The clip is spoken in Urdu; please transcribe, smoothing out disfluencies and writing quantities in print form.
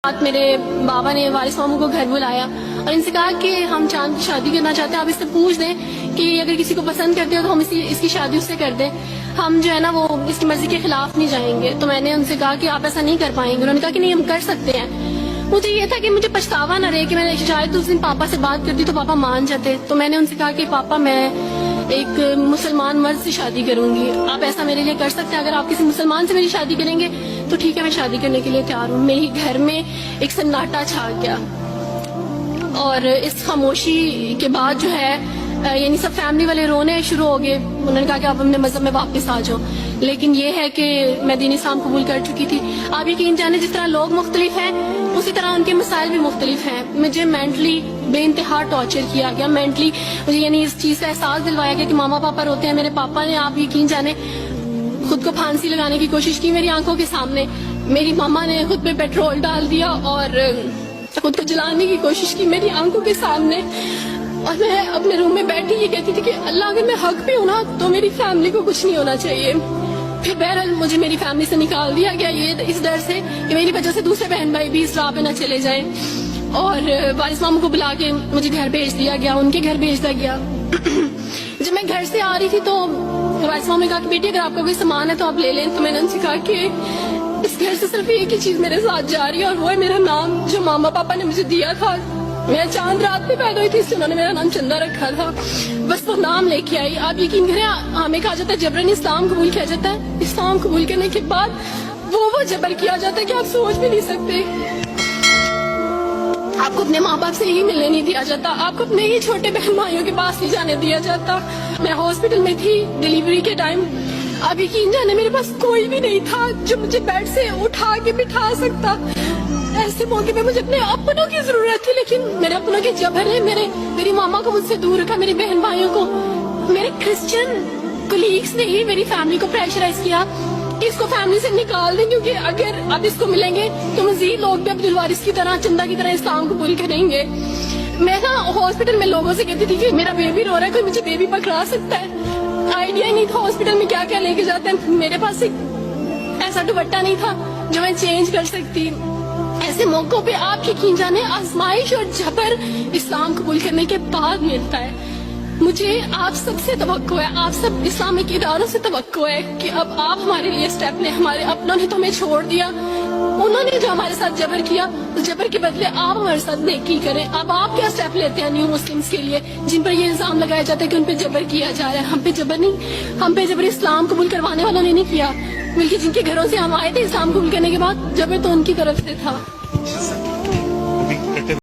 میرے بابا نے وارث ماموں کو گھر بلایا اور ان سے کہا کہ ہم چاند کی شادی کرنا چاہتے ہیں، آپ اس سے پوچھ دیں کہ اگر کسی کو پسند کرتے ہو تو ہم اس کی شادی اس سے کر دیں، ہم جو ہے نا وہ اس کی مرضی کے خلاف نہیں جائیں گے۔ تو میں نے ان سے کہا کہ آپ ایسا نہیں کر پائیں گے۔ انہوں نے کہا کہ نہیں، ہم کر سکتے ہیں۔ مجھے یہ تھا کہ مجھے پچھتاوا نہ رہے کہ میں نے شاید اس دن پاپا سے بات کرتی تو پاپا مان جاتے۔ تو میں نے ان سے کہا کہ پاپا میں ایک مسلمان مرد سے شادی کروں گی، آپ ایسا میرے لیے کر سکتے ہیں؟ اگر آپ کسی مسلمان سے میری شادی کریں گے تو ٹھیک ہے، میں شادی کرنے کے لیے تیار ہوں۔ میری گھر میں ایک سناٹا چھا گیا اور اس خاموشی کے بعد جو ہے یعنی سب فیملی والے رونے شروع ہو گئے۔ انہوں نے کہا کہ آپ اپنے مذہب میں واپس آ جاؤ، لیکن یہ ہے کہ میں دین اسلام قبول کر چکی تھی۔ آپ یقین جانے، جس طرح لوگ مختلف ہیں اسی طرح ان کے مسائل بھی مختلف ہیں۔ مجھے مینٹلی بے انتہا ٹارچر کیا گیا، مینٹلی مجھے یعنی اس چیز کا احساس دلوایا گیا کہ ماما پاپا روتے ہیں۔ میرے پاپا نے، آپ یقین جانے، خود کو پھانسی لگانے کی کوشش کی میری آنکھوں کے سامنے۔ میری ماما نے خود پہ پیٹرول ڈال دیا اور خود کو جلانے کی کوشش کی میری آنکھوں کے سامنے، اور میں اپنے روم میں بیٹھی یہ کہتی تھی کہ اللہ اگر میں حق پہ ہوں نا تو میری فیملی کو کچھ نہیں ہونا چاہیے۔ پھر بہرحال مجھے میری فیملی سے نکال دیا گیا، یہ اس ڈر سے کہ میری وجہ سے دوسرے بہن بھائی بھی اس راہ پہ نہ چلے جائیں، اور وارث ماموں کو بلا کے مجھے گھر بھیج دیا گیا، ان کے گھر بھیج دیا گیا۔ جب میں گھر سے آ رہی تھی تو وارث ماموں نے کہا کہ بیٹی اگر آپ کا کوئی سامان ہے تو آپ لے لیں۔ تو میں نے ان سے کہا کہ اس گھر سے صرف ایک ہی چیز میرے ساتھ جا رہی ہے اور وہ ہے میرا نام جو ماما پاپا نے مجھے دیا تھا۔ میں چاند رات میں پیدا ہوئی تھی، اس لیے انہوں نے میرا نام چندہ رکھا تھا، بس وہ نام لے کے آئی۔ آپ یقین کریں، ہمیں کہا جاتا ہے جبرن اسلام قبول کیا جاتا ہے، اسلام قبول کرنے کے بعد وہ جبر کیا جاتا ہے کہ آپ سوچ بھی نہیں سکتے۔ آپ کو اپنے ماں باپ سے ہی ملنے نہیں دیا جاتا، آپ کو اپنے ہی چھوٹے بہن بھائیوں کے پاس نہیں جانے دیا جاتا۔ میں ہاسپٹل میں تھی ڈیلیوری کے ٹائم، آپ یقین جانے میرے پاس کوئی بھی نہیں تھا جو مجھے بیڈ سے اٹھا کے بٹھا سکتا۔ ایسے موقع پہ مجھے اپنے اپنوں کی ضرورت تھی، لیکن میرے اپنوں کے جبر نے میری ماما کو مجھ سے دور رکھا، میری بہن بھائیوں کو۔ میرے کرسچن کولیگس نے ہی میری فیملی کو پریشرائز کیا کہ اس کو فیملی سے نکال دیں، کیونکہ اگر اب اس کو ملیں گے تو مزید لوگ بھی عبد الوارث کی طرح، چندہ کی طرح اسلام قبول کریں گے۔ میں نا ہاسپٹل میں لوگوں سے کہتی تھی کہ میرا بیبی رو رہا ہے، کوئی مجھے بیبی پکڑا سکتا ہے؟ آئیڈیا ہی نہیں تھا ہاسپٹل میں کیا کیا لے کے جاتے ہیں۔ میرے پاس ایک ایسا دوپٹہ نہیں تھا جو میں چینج کر سکتی۔ ایسے موقعوں پہ آپ یقین جانے آزمائش اور جبر اسلام قبول کرنے کے بعد ملتا ہے۔ مجھے آپ سب سے توقع ہے، آپ سب اسلامک اداروں سے توقع ہے کہ اب آپ ہمارے لیے سٹیپ لیں۔ ہمارے اپنوں نے تو ہمیں چھوڑ دیا، انہوں نے جو ہمارے ساتھ جبر کیا، اس جبر کے بدلے آپ ہمارے ساتھ نیکی کریں۔ اب آپ کیا سٹیپ لیتے ہیں نیو مسلمز کے لیے جن پر یہ الزام لگایا جاتا ہے کہ ان پہ جبر کیا جا رہا ہے؟ ہم پہ جبر نہیں، ہم پہ جبر اسلام قبول کروانے والوں نے نہیں کیا، بلکہ جن کے گھروں سے ہم آئے تھے اسلام قبول کرنے کے بعد جبر تو ان کی طرف سے تھا۔